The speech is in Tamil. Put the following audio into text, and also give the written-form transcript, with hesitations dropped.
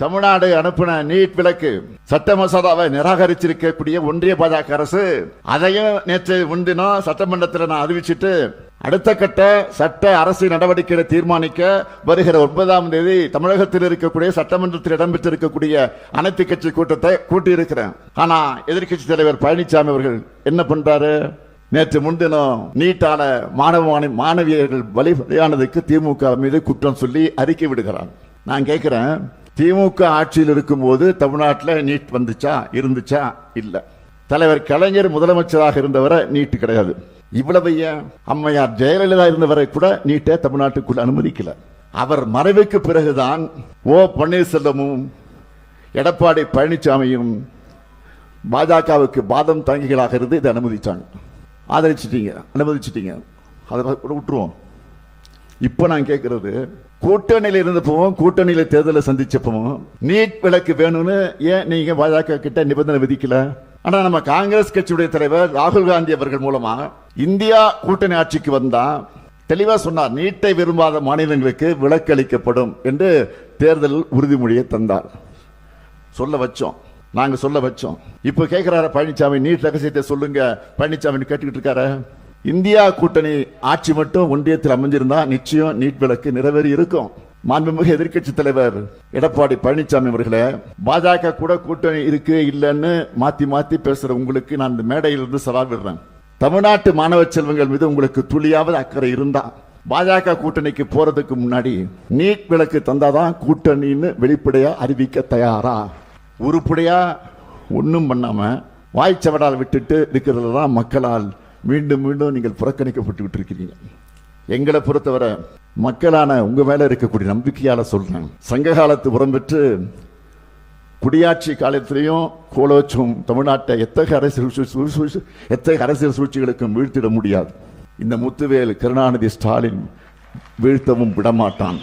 தமிழ்நாடு அனுப்பின நீட் விலக்கு சட்ட மசோதாவை நிராகரிச்சிருக்கக்கூடிய ஒன்றிய பாஜக அரசு அதையும் நேற்று முன்தினம் சட்டமன்றத்தில் நான் அறிவிச்சிட்டு அடுத்த கட்ட சட்ட அரசு நடவடிக்கைகளை தீர்மானிக்க வருகிற 9ஆம் தேதி தமிழகத்தில் இருக்கக்கூடிய சட்டமன்றத்தில் இடம்பெற்றிருக்கக்கூடிய அனைத்து கட்சி கூட்டத்தை கூட்டியிருக்கிறேன். ஆனா எதிர்கட்சி தலைவர் பழனிசாமி அவர்கள் என்ன பண்றாரு? நேற்று முன்தினம் நீட்டால மாணவியர்கள் பலியானதுக்கு திமுக மீது குற்றம் சொல்லி அறிக்கை விடுகிறார். நான் கேட்கிறேன், திமுக ஆட்சியில் இருக்கும் போது தமிழ்நாட்டில் நீட் வந்துச்சா? இருந்துச்சா? இல்ல. தலைவர் கலைஞர் முதலமைச்சராக இருந்தவரை நீட் கிடையாது. இவ்வளவு அம்மையார் ஜெயலலிதா இருந்தவரை கூட நீட்டை தமிழ்நாட்டுக்குள் அனுமதிக்கல. அவர் மறைவுக்கு பிறகுதான் ஓ பன்னீர்செல்வமும் எடப்பாடி பழனிசாமியும் பாஜகவுக்கு பாதம் தாங்கிகளாக இருந்து இதை அனுமதிச்சாங்க. ஆதரிச்சிட்டீங்க, அனுமதிச்சிட்டீங்க, அதை விட்டுருவோம். இப்ப நான் கேட்கிறது, கூட்டணியில் இருந்தப்பவும் கூட்டணியில தேர்தலை சந்திச்சப்பவும் நீட் விலக்கு வேணும்னு ஏன் நீங்க பாஜக கிட்ட நிபந்தனை விதிக்கல? ஆனா நம்ம காங்கிரஸ் கட்சியுடைய தலைவர் ராகுல் காந்தி அவர்கள் மூலமா இந்தியா கூட்டணி ஆட்சிக்கு வந்தா தெளிவா சொன்னார், நீட்டை விரும்பாத மாநிலங்களுக்கு விலக்கு அளிக்கப்படும் என்று தேர்தல் உறுதிமொழியை தந்தார். சொல்ல வச்சோம், நாங்க சொல்ல வச்சோம். இப்ப கேட்கிறாரு பழனிசாமி, நீட் ரகசியத்தை சொல்லுங்க. பழனிசாமி கேட்டுக்கிட்டு இருக்காரு. இந்தியா கூட்டணி ஆட்சி மட்டும் ஒன்றியத்தில் அமைஞ்சிருந்தா நிச்சயம் நீட் விலக்கு நிறைவேறி இருக்கும். மாண்புமிகு எதிர்கட்சி தலைவர் எடப்பாடி பழனிசாமி அவர்களே, பாஜக கூட கூட்டணி இருக்கு இல்லன்னு மாத்தி மாத்தி பேசுற உங்களுக்கு நான் இந்த மேடையிலிருந்து சவால் விடுறேன். தமிழ்நாட்டு மாணவ செல்வங்கள் மீது உங்களுக்கு துளியாவது அக்கறை இருந்தா பாஜக கூட்டணிக்கு போறதுக்கு முன்னாடி நீட் விலக்கு தந்தாதான் கூட்டணின்னு வெளிப்படையா அறிவிக்க தயாரா? உருப்படியா ஒன்னும் பண்ணாம வாய்ச்சவடால் விட்டுட்டு இருக்கிறது தான் மக்களால் மீண்டும் மீண்டும் நீங்கள் புறக்கணிக்கப்பட்டு இருக்கிறீங்க. எங்களை பொறுத்தவரை மக்களான உங்க மேல இருக்கக்கூடிய நம்பிக்கையால சொல்றேன், சங்க காலத்து உரம் பெற்று குடியாட்சி காலத்திலையும் கோலோச்சும் தமிழ்நாட்டை எத்தகைய அரசியல் சூழ்ச்சிகளுக்கும் வீழ்த்திட முடியாது. இந்த முத்துவேல் கருணாநிதி ஸ்டாலின் வீழ்த்தவும் விடமாட்டான்.